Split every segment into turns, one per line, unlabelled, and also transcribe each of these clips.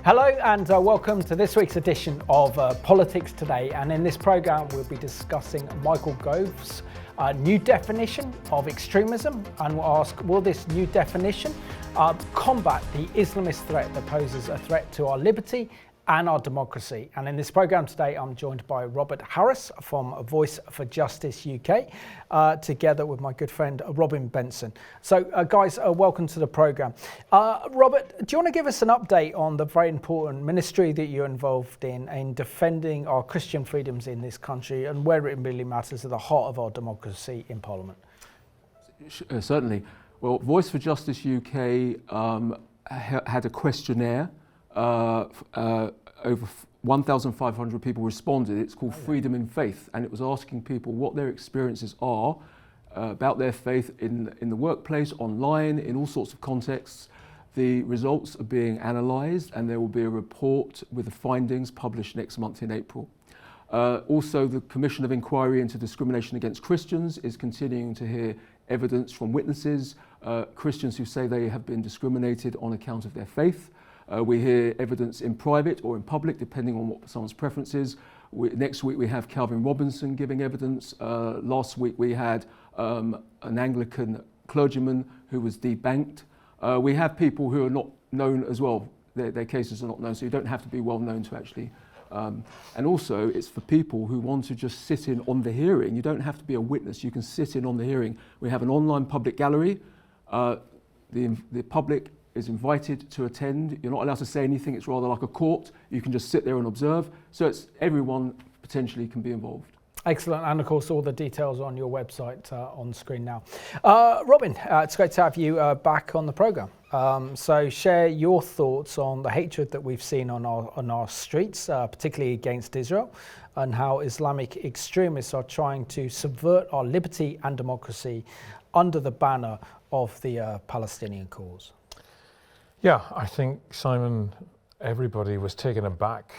Hello and welcome to this week's edition of Politics Today, and in this programme we'll be discussing Michael Gove's new definition of extremism, and we'll ask, will this new definition combat the Islamist threat that poses a threat to our liberty and our democracy? And in this programme today I'm joined by Robert Harris from Voice for Justice UK, together with my good friend Robin Benson. So guys, welcome to the programme. Robert, do you want to give us an update on the very important ministry that you're involved in defending our Christian freedoms in this country and where it really matters at the heart of our democracy in Parliament?
Certainly. Well, Voice for Justice UK had a questionnaire. Over 1,500 people responded. It's called Freedom in Faith, and it was asking people what their experiences are about their faith in the workplace, online, in all sorts of contexts. The results are being analysed, and there will be a report with the findings published next month in April. Also, the Commission of Inquiry into Discrimination Against Christians is continuing to hear evidence from witnesses, Christians who say they have been discriminated on account of their faith. We hear evidence in private or in public, depending on what someone's preference is. Next week we have Calvin Robinson giving evidence. Last week we had an Anglican clergyman who was debanked. We have people who are not known as well. Their cases are not known, so you don't have to be well known to actually. And also it's for people who want to just sit in on the hearing. You don't have to be a witness, you can sit in on the hearing. We have an online public gallery. The public is invited to attend. You're not allowed to say anything. It's rather like a court. You can just sit there and observe. So it's everyone potentially can be involved.
Excellent, and of course all the details on your website on screen now. Robin, it's great to have you back on the programme. So share your thoughts on the hatred that we've seen on our streets, particularly against Israel, and how Islamic extremists are trying to subvert our liberty and democracy under the banner of the Palestinian cause.
Yeah, I think, Simon, everybody was taken aback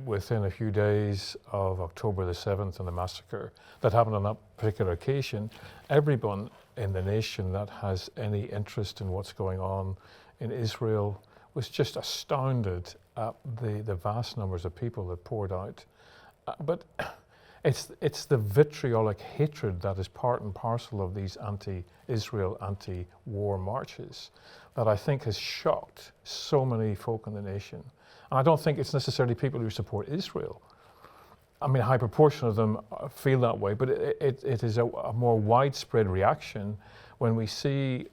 within a few days of October the 7th and the massacre that happened on that particular occasion. Everyone in the nation that has any interest in what's going on in Israel was just astounded at the vast numbers of people that poured out. But it's the vitriolic hatred that is part and parcel of these anti-Israel, anti-war marches that I think has shocked so many folk in the nation. And I don't think it's necessarily people who support Israel. I mean, a high proportion of them feel that way, but it is a more widespread reaction when we see,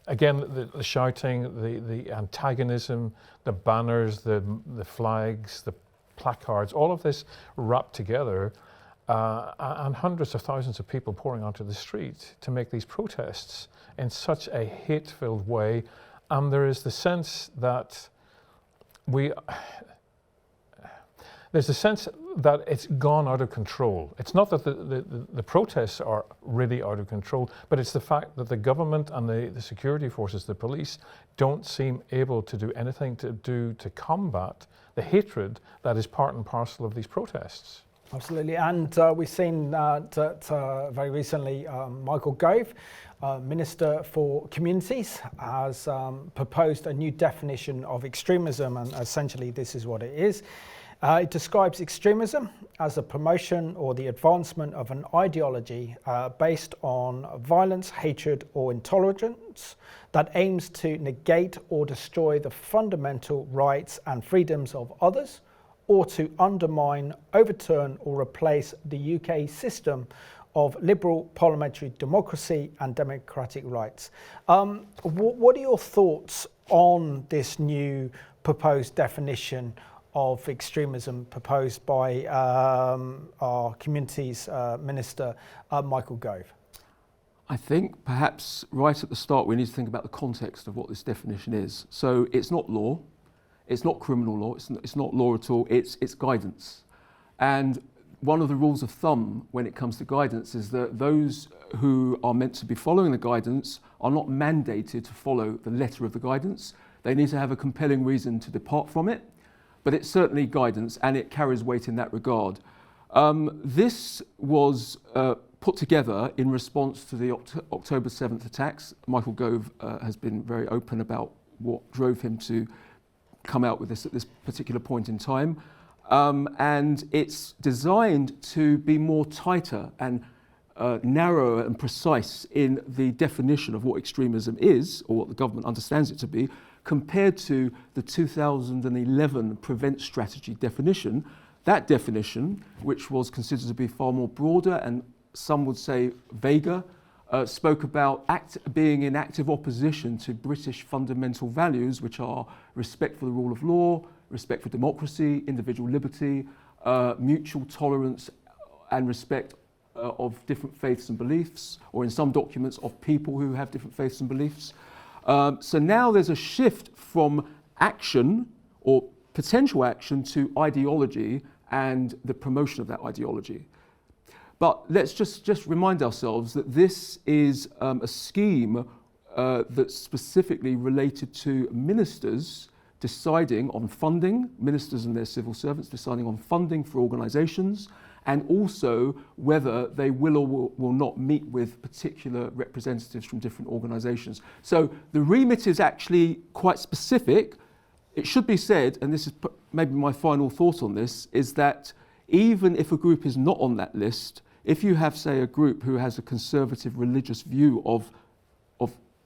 again, the shouting, the antagonism, the banners, the flags, the placards, all of this wrapped together, and hundreds of thousands of people pouring onto the street to make these protests in such a hate-filled way. And there is the sense that there's a sense that it's gone out of control. It's not that the protests are really out of control, but it's the fact that the government and the security forces, the police, don't seem able to do anything to combat the hatred that is part and parcel of these protests.
Absolutely, and we've seen that very recently Michael Gove, Minister for Communities, has proposed a new definition of extremism, and essentially this is what it is. It describes extremism as the promotion or the advancement of an ideology based on violence, hatred or intolerance that aims to negate or destroy the fundamental rights and freedoms of others, or to undermine, overturn or replace the UK system of liberal parliamentary democracy and democratic rights. What are your thoughts on this new proposed definition of extremism proposed by our Communities Minister, Michael Gove?
I think perhaps right at the start we need to think about the context of what this definition is. So it's not law, it's not criminal law, it's not law at all, it's guidance. And one of the rules of thumb when it comes to guidance is that those who are meant to be following the guidance are not mandated to follow the letter of the guidance. They need to have a compelling reason to depart from it, but it's certainly guidance and it carries weight in that regard. This was put together in response to the October 7th attacks. Michael Gove has been very open about what drove him to come out with this at this particular point in time. And it's designed to be more tighter and narrower and precise in the definition of what extremism is, or what the government understands it to be, compared to the 2011 Prevent Strategy definition. That definition, which was considered to be far more broader and some would say vaguer, spoke about being in active opposition to British fundamental values, which are respect for the rule of law, respect for democracy, individual liberty, mutual tolerance and respect of different faiths and beliefs, or in some documents of people who have different faiths and beliefs. So now there's a shift from action or potential action to ideology and the promotion of that ideology. But let's just remind ourselves that this is a scheme that's specifically related to ministers deciding on funding, ministers and their civil servants deciding on funding for organisations, and also whether they will or will not meet with particular representatives from different organisations. So the remit is actually quite specific. It should be said, and this is maybe my final thought on this, is that even if a group is not on that list, if you have, say, a group who has a conservative religious view of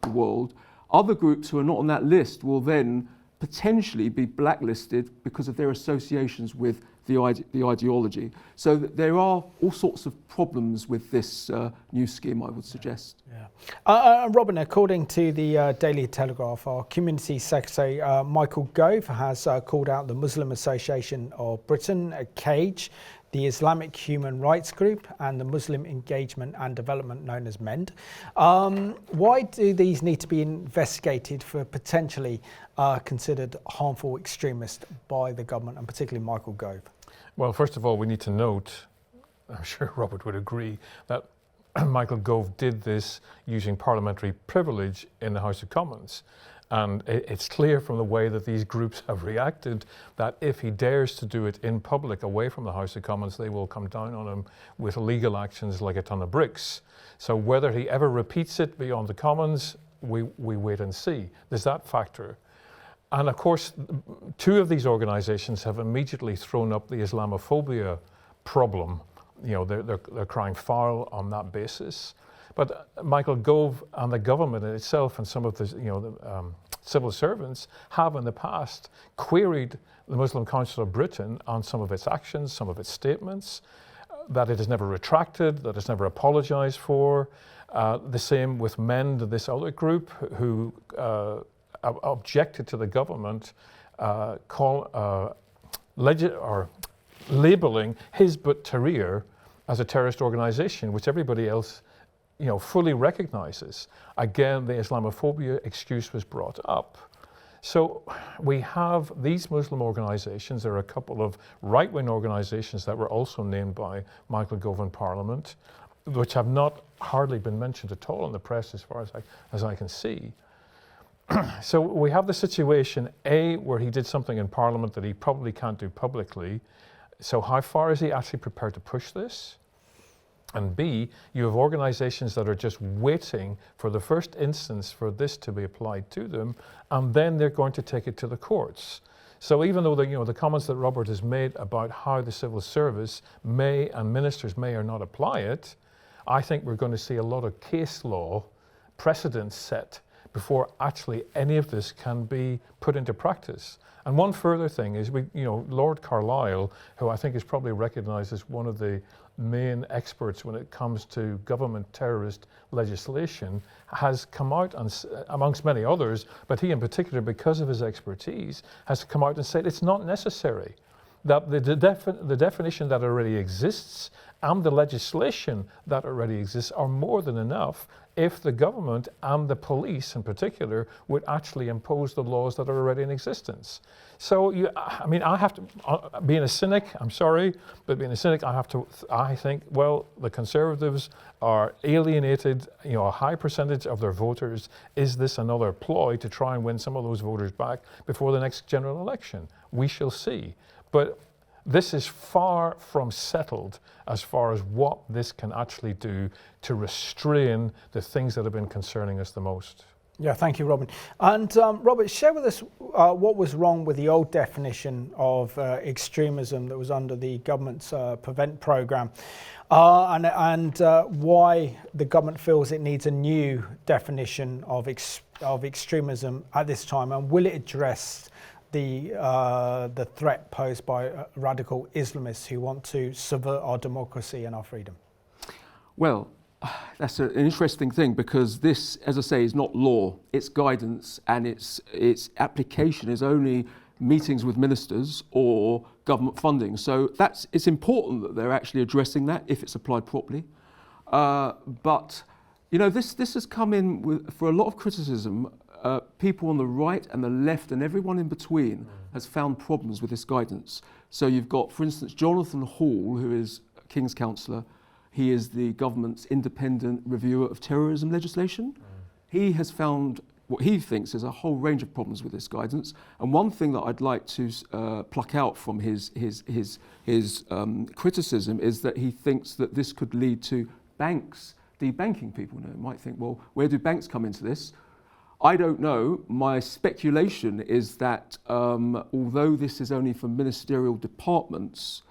the world, other groups who are not on that list will then potentially be blacklisted because of their associations with the ideology. So there are all sorts of problems with this new scheme, I would suggest.
Yeah. Robin, according to the Daily Telegraph, our Community Secretary Michael Gove has called out the Muslim Association of Britain, CAGE, the Islamic Human Rights Group and the Muslim Engagement and Development known as MEND. Why do these need to be investigated for potentially considered harmful extremists by the government, and particularly Michael Gove?
Well, first of all, we need to note, I'm sure Robert would agree, that Michael Gove did this using parliamentary privilege in the House of Commons. And it's clear from the way that these groups have reacted that if he dares to do it in public away from the House of Commons, they will come down on him with legal actions like a ton of bricks. So whether he ever repeats it beyond the Commons, we wait and see. There's that factor. And of course, two of these organisations have immediately thrown up the Islamophobia problem. You know, they're crying foul on that basis. But Michael Gove and the government itself and some of the civil servants have in the past queried the Muslim Council of Britain on some of its actions, some of its statements, that it has never retracted, that it's never apologised for. The same with MEND, this other group who objected to the government labelling Hizb ut-Tahrir as a terrorist organisation, which everybody else fully recognizes. Again, the Islamophobia excuse was brought up. So we have these Muslim organizations. There are a couple of right-wing organizations that were also named by Michael Gove in Parliament, which have not hardly been mentioned at all in the press as far as I can see. So we have the situation, A, where he did something in Parliament that he probably can't do publicly. So how far is he actually prepared to push this? And B, you have organizations that are just waiting for the first instance for this to be applied to them, and then they're going to take it to the courts. So even though the comments that Robert has made about how the civil service may and ministers may or not apply it, I think we're going to see a lot of case law precedents set before actually any of this can be put into practice. And one further thing is, Lord Carlisle, who I think is probably recognized as one of the main experts when it comes to government terrorist legislation, has come out, and amongst many others, but he in particular, because of his expertise, has come out and said it's not necessary. That the definition that already exists and the legislation that already exists are more than enough if the government and the police in particular would actually impose the laws that are already in existence. So, I have to, being a cynic, I'm sorry, but being a cynic, I think, well, the Conservatives are alienated, a high percentage of their voters. Is this another ploy to try and win some of those voters back before the next general election? We shall see. But this is far from settled as far as what this can actually do to restrain the things that have been concerning us the most.
Yeah, thank you, Robin. And Robert, share with us what was wrong with the old definition of extremism that was under the government's Prevent programme, and why the government feels it needs a new definition of extremism at this time, and will it address the threat posed by radical Islamists who want to subvert our democracy and our freedom?
Well, that's an interesting thing, because this, as I say, is not law, it's guidance, and its application is only meetings with ministers or government funding. So it's important that they're actually addressing that if it's applied properly. But you know, this has come in for a lot of criticism. People on the right and the left and everyone in between has found problems with this guidance. So you've got, for instance, Jonathan Hall, who is King's Counsellor. He is the government's independent reviewer of terrorism legislation. He has found what he thinks is a whole range of problems with this guidance. And one thing that I'd like to pluck out from his criticism is that he thinks that this could lead to banks debanking people. You might think, well, where do banks come into this? I don't know. My speculation is that although this is only for ministerial departments,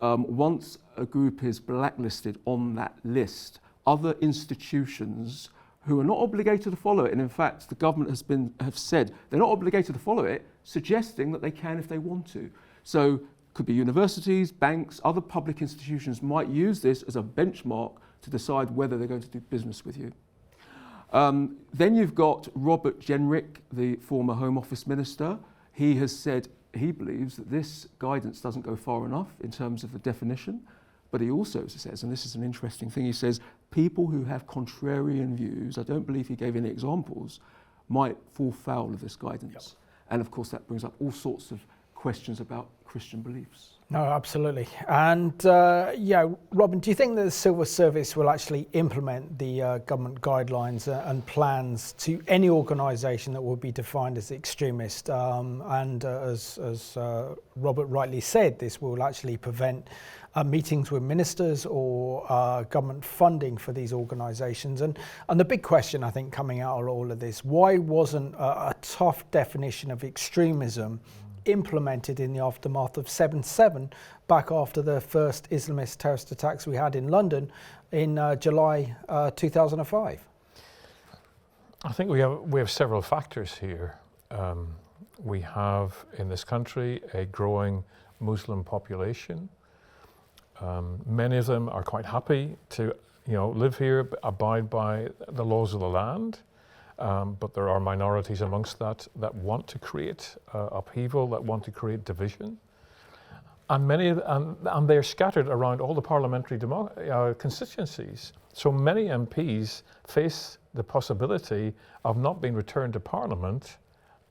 once a group is blacklisted on that list, other institutions who are not obligated to follow it, and in fact the government have said they're not obligated to follow it, suggesting that they can if they want to. So could be universities, banks, other public institutions might use this as a benchmark to decide whether they're going to do business with you. Then you've got Robert Jenrick, the former Home Office Minister. He has said he believes that this guidance doesn't go far enough in terms of the definition, but he also says, and this is an interesting thing, he says people who have contrarian views, I don't believe he gave any examples, might fall foul of this guidance. Yep. And of course that brings up all sorts of questions about Christian beliefs.
No, absolutely. And yeah, Robin, do you think that the Civil Service will actually implement the government guidelines and plans to any organisation that will be defined as extremist? And as Robert rightly said, this will actually prevent meetings with ministers or government funding for these organisations. And the big question, I think, coming out of all of this, why wasn't a tough definition of extremism implemented in the aftermath of 7/7 back after the first Islamist terrorist attacks we had in London in July 2005?
I think we have several factors here. We have in this country a growing Muslim population. Many of them are quite happy to live here, abide by the laws of the land. But there are minorities amongst that want to create upheaval, that want to create division, and and they're scattered around all the parliamentary constituencies. So many MPs face the possibility of not being returned to Parliament,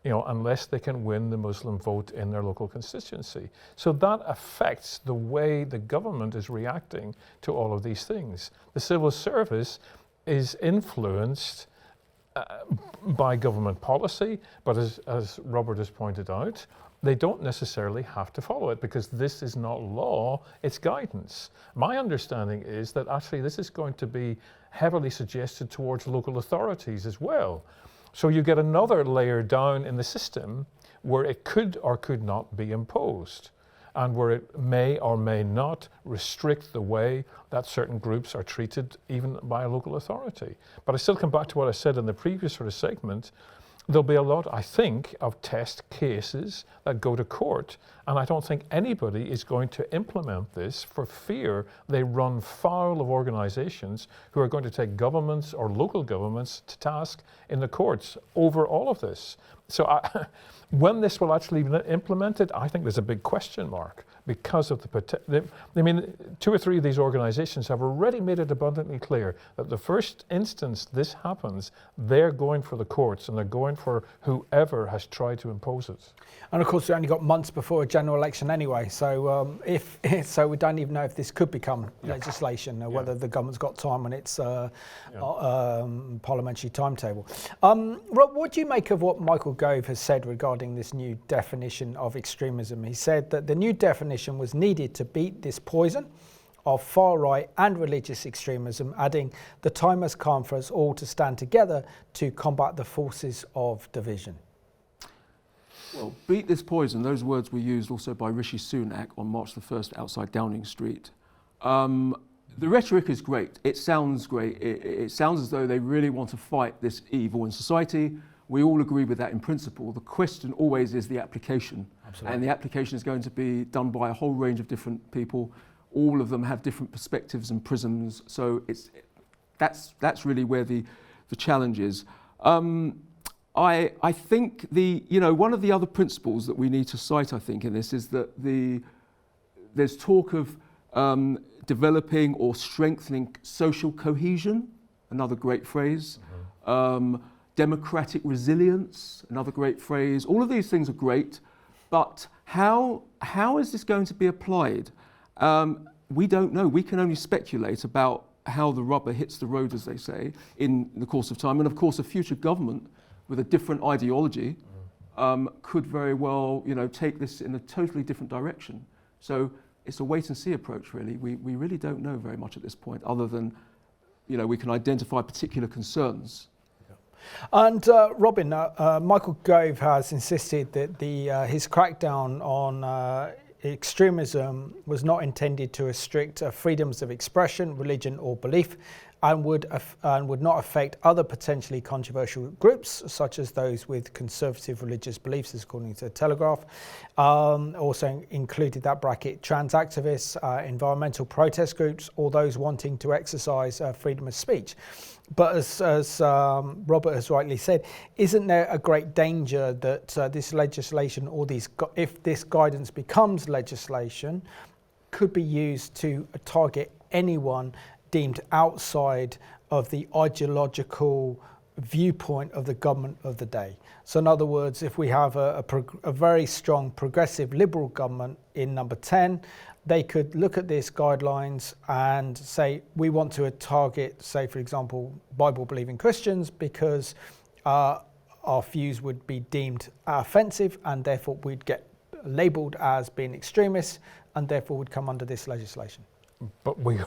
unless they can win the Muslim vote in their local constituency. So that affects the way the government is reacting to all of these things. The civil service is influenced by government policy, but as Robert has pointed out, they don't necessarily have to follow it because this is not law, it's guidance. My understanding is that actually this is going to be heavily suggested towards local authorities as well. So you get another layer down in the system where it could or could not be imposed, and where it may or may not restrict the way that certain groups are treated even by a local authority. But I still come back to what I said in the previous sort of segment. There'll be a lot, I think, of test cases that go to court, and I don't think anybody is going to implement this for fear they run foul of organisations who are going to take governments or local governments to task in the courts over all of this. So when this will actually be implemented, I think there's a big question mark because of I mean, 2 or 3 of these organisations have already made it abundantly clear that the first instance this happens, they're going for the courts and they're going for whoever has tried to impose it.
And of course, we only got months before a general election anyway, so so we don't even know if this could become legislation or whether the government's got time on its parliamentary timetable. Rob, what do you make of what Michael Gove has said regarding this new definition of extremism? He said that the new definition was needed to beat this poison of far-right and religious extremism, adding, "The time has come for us all to stand together to combat the forces of division."
Well, beat this poison, those words were used also by Rishi Sunak on March the 1st outside Downing Street. The rhetoric is great. It sounds great. It sounds as though they really want to fight this evil in society. We all agree with that in principle. The question always is the application.
Absolutely.
And the application is going to be done by a whole range of different people. All of them have different perspectives and prisms. So that's really where the challenge is. I think one of the other principles that we need to cite, I think, in this is that there's talk of developing or strengthening social cohesion, another great phrase. Democratic resilience, another great phrase. All of these things are great, but how is this going to be applied? We don't know. We can only speculate about how the rubber hits the road, as they say, in the course of time. And of course, a future government with a different ideology could very well, take this in a totally different direction. So it's a wait and see approach, really. We really don't know very much at this point, other than, we can identify particular concerns.
And Robin, Michael Gove has insisted that his crackdown on extremism was not intended to restrict freedoms of expression, religion or belief, and would not affect other potentially controversial groups, such as those with conservative religious beliefs, according to the Telegraph. Also included that bracket trans activists, environmental protest groups, or those wanting to exercise freedom of speech. But as Robert has rightly said, isn't there a great danger that this legislation, or if this guidance becomes legislation, could be used to target anyone deemed outside of the ideological viewpoint of the government of the day? So in other words, if we have a very strong progressive liberal government in number 10, they could look at these guidelines and say, we want to target, say, for example, Bible-believing Christians because our views would be deemed offensive and therefore we'd get labelled as being extremists and therefore would come under this legislation.
But we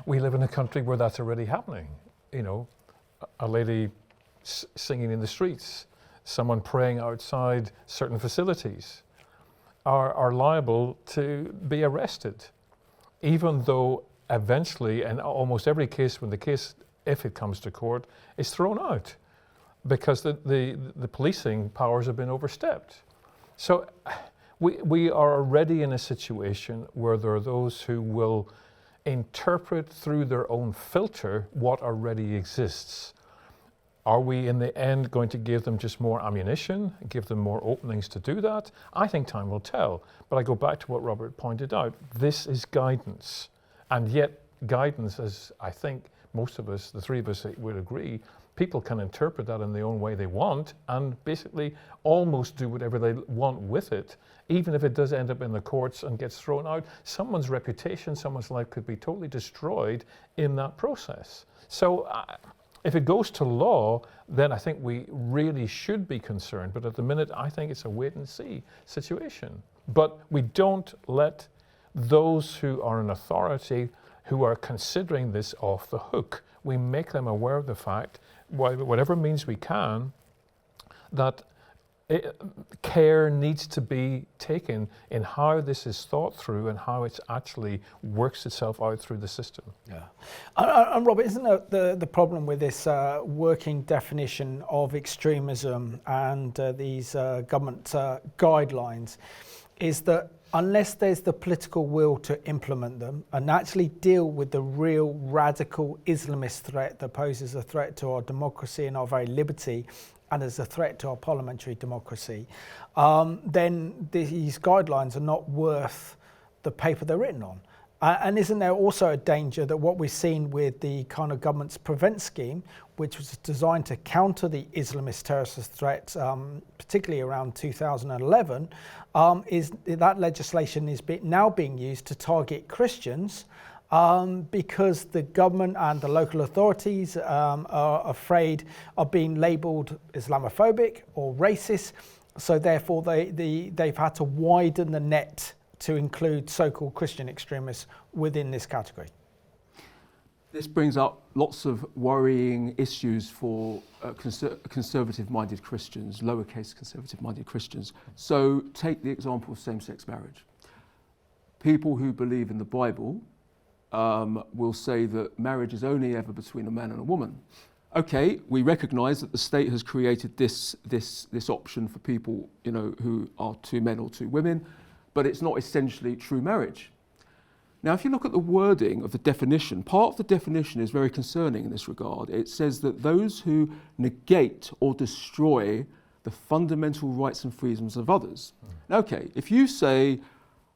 live in a country where that's already happening. A lady singing in the streets, someone praying outside certain facilities are liable to be arrested, even though eventually, in almost every case, if it comes to court, is thrown out because the policing powers have been overstepped. So we are already in a situation where there are those who will interpret through their own filter what already exists. Are we in the end going to give them just more ammunition, give them more openings to do that? I think time will tell. But I go back to what Robert pointed out. This is guidance. And yet guidance, as I think most of us, the three of us would agree, people can interpret that in the own way they want and basically almost do whatever they want with it. Even if it does end up in the courts and gets thrown out, someone's reputation, someone's life could be totally destroyed in that process. So if it goes to law, then I think we really should be concerned. But at the minute, I think it's a wait and see situation. But we don't let those who are in authority, who are considering this, off the hook. We make them aware of the fact, whatever means we can, that care needs to be taken in how this is thought through and how it actually works itself out through the system.
Yeah. And Robert, isn't the problem with this working definition of extremism and these government guidelines is that unless there's the political will to implement them and actually deal with the real radical Islamist threat that poses a threat to our democracy and our very liberty, and as a threat to our parliamentary democracy, then these guidelines are not worth the paper they're written on. And isn't there also a danger that what we've seen with the kind of government's Prevent scheme, which was designed to counter the Islamist terrorist threat, particularly around 2011, is that legislation is now being used to target Christians because the government and the local authorities are afraid of being labelled Islamophobic or racist. So therefore they've had to widen the net to include so-called Christian extremists within this category?
This brings up lots of worrying issues for conservative-minded Christians, lowercase conservative-minded Christians. So take the example of same-sex marriage. People who believe in the Bible will say that marriage is only ever between a man and a woman. Okay, we recognise that the state has created this option for people, who are two men or two women, but it's not essentially true marriage. Now, if you look at the wording of the definition, part of the definition is very concerning in this regard. It says that those who negate or destroy the fundamental rights and freedoms of others. Okay, if you say,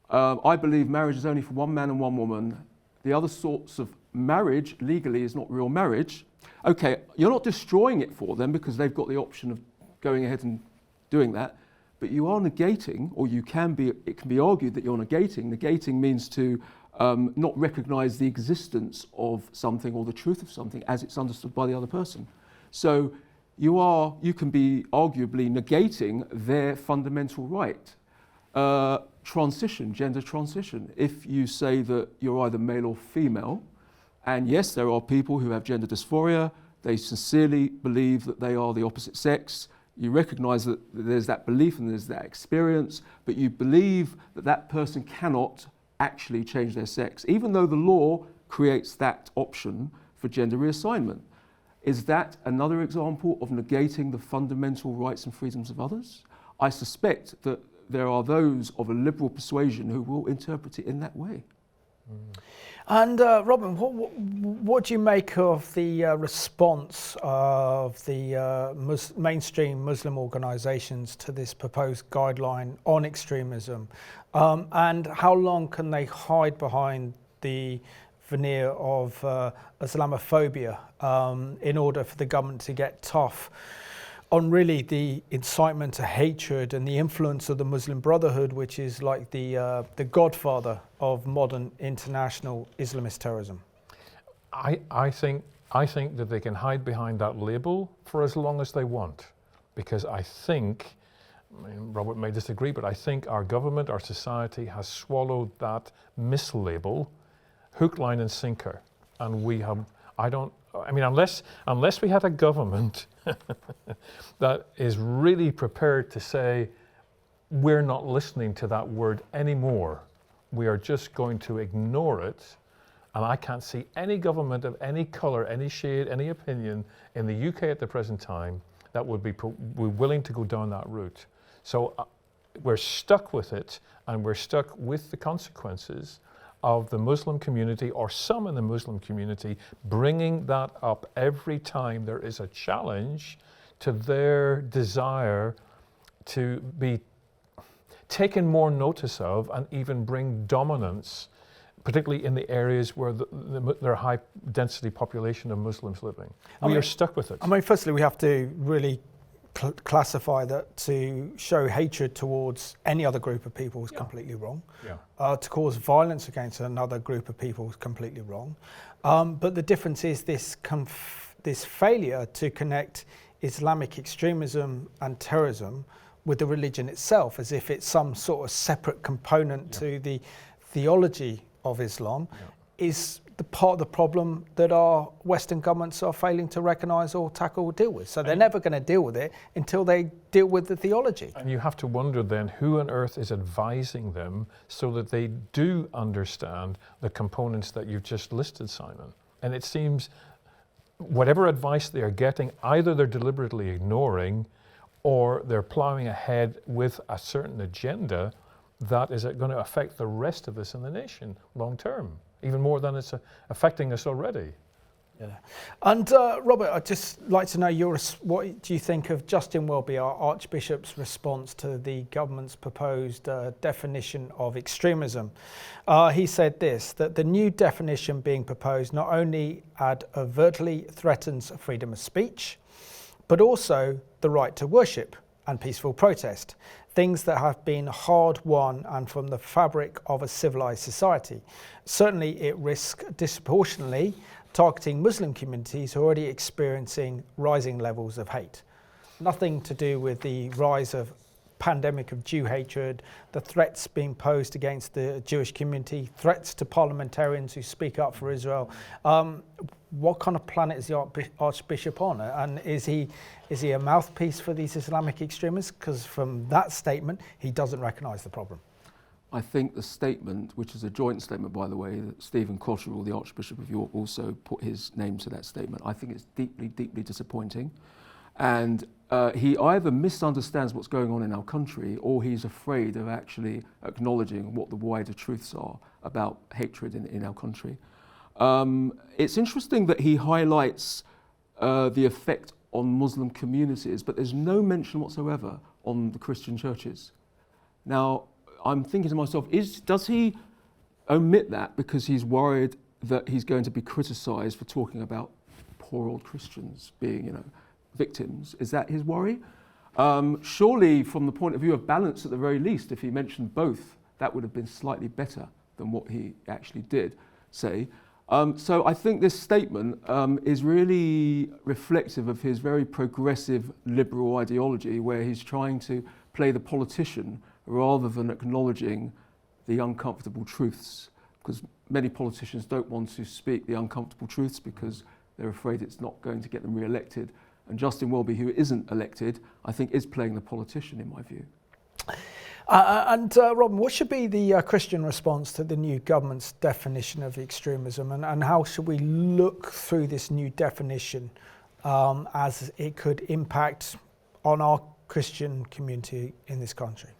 I believe marriage is only for one man and one woman, the other sorts of marriage legally is not real marriage, okay, you're not destroying it for them because they've got the option of going ahead and doing that, but you are negating, or it can be argued that you're negating. Negating means to not recognise the existence of something or the truth of something as it's understood by the other person. So you can be arguably negating their fundamental right. Gender transition. If you say that you're either male or female, and yes, there are people who have gender dysphoria, they sincerely believe that they are the opposite sex, you recognise that there's that belief and there's that experience, but you believe that that person cannot actually change their sex, even though the law creates that option for gender reassignment. Is that another example of negating the fundamental rights and freedoms of others? I suspect that there are those of a liberal persuasion who will interpret it in that way.
And Robin, what do you make of the response of the mainstream Muslim organisations to this proposed guideline on extremism? And how long can they hide behind the veneer of Islamophobia in order for the government to get tough on really the incitement to hatred and the influence of the Muslim Brotherhood, which is like the godfather of modern international Islamist terrorism?
I think that they can hide behind that label for as long as they want, because I think, Robert may disagree, but I think our government, our society has swallowed that mislabel hook, line and sinker. And we have, unless we had a government that is really prepared to say, we're not listening to that word anymore, we are just going to ignore it. And I can't see any government of any colour, any shade, any opinion in the UK at the present time that would be willing to go down that route. So we're stuck with it, and we're stuck with the consequences of the Muslim community, or some in the Muslim community, bringing that up every time there is a challenge to their desire to be taken more notice of and even bring dominance, particularly in the areas where there are high density population of Muslims living. We are stuck with it.
Firstly, we have to really classify that to show hatred towards any other group of people is completely wrong. To cause violence against another group of people is completely wrong. But the difference is this failure to connect Islamic extremism and terrorism with the religion itself, as if it's some sort of separate component to the theology of Islam, is the part of the problem that our Western governments are failing to recognise or tackle or deal with. So they're never going to deal with it until they deal with the theology.
And you have to wonder then who on earth is advising them so that they do understand the components that you've just listed, Simon. And it seems whatever advice they are getting, either they're deliberately ignoring or they're ploughing ahead with a certain agenda that is going to affect the rest of us in the nation long term, even more than it's affecting us already.
Yeah. And Robert, I'd just like to know what do you think of Justin Welby, our Archbishop's response to the government's proposed definition of extremism? He said this, that the new definition being proposed not only overtly threatens freedom of speech, but also the right to worship and peaceful protest, things that have been hard won and from the fabric of a civilized society. Certainly it risks disproportionately targeting Muslim communities who are already experiencing rising levels of hate. Nothing to do with the rise of pandemic of Jew hatred, the threats being posed against the Jewish community, threats to parliamentarians who speak up for Israel. What kind of planet is the Archbishop on? And is he a mouthpiece for these Islamic extremists? Because from that statement, he doesn't recognise the problem.
I think the statement, which is a joint statement, by the way, that Stephen Cotterill, the Archbishop of York, also put his name to that statement. I think it's deeply, deeply disappointing. And he either misunderstands what's going on in our country, or he's afraid of actually acknowledging what the wider truths are about hatred in our country. It's interesting that he highlights the effect on Muslim communities, but there's no mention whatsoever on the Christian churches. Now, I'm thinking to myself, does he omit that because he's worried that he's going to be criticised for talking about poor old Christians being, victims? Is that his worry? Surely, from the point of view of balance, at the very least, if he mentioned both, that would have been slightly better than what he actually did say. So I think this statement is really reflective of his very progressive liberal ideology, where he's trying to play the politician rather than acknowledging the uncomfortable truths, because many politicians don't want to speak the uncomfortable truths because they're afraid it's not going to get them re-elected. And Justin Welby, who isn't elected, I think is playing the politician, in my view.
Robin, what should be the Christian response to the new government's definition of extremism, and how should we look through this new definition as it could impact on our Christian community in this country?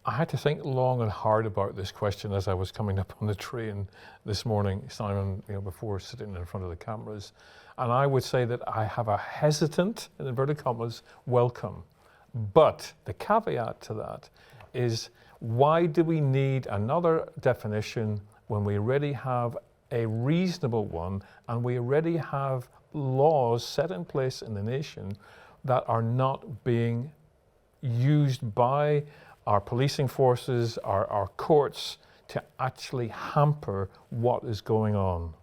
I had to think long and hard about this question as I was coming up on the train this morning, Simon, before sitting in front of the cameras. And I would say that I have a hesitant, in inverted commas, welcome. But the caveat to that is, why do we need another definition when we already have a reasonable one, and we already have laws set in place in the nation that are not being used by our policing forces, our courts, to actually hamper what is going on?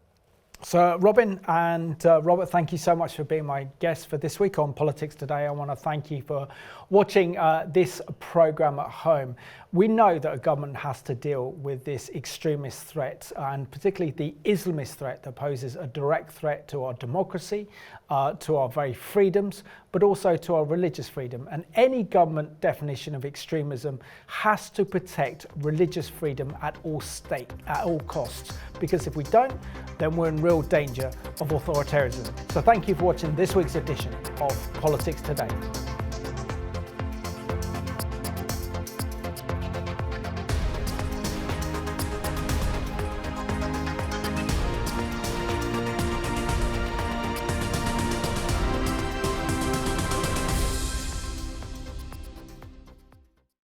So Robin and Robert, thank you so much for being my guest for this week on Politics Today. I want to thank you for watching this programme at home. We know that a government has to deal with this extremist threat, and particularly the Islamist threat that poses a direct threat to our democracy, to our very freedoms, but also to our religious freedom. And any government definition of extremism has to protect religious freedom at all costs. Because if we don't, then we're in real danger of authoritarianism. So thank you for watching this week's edition of Politics Today.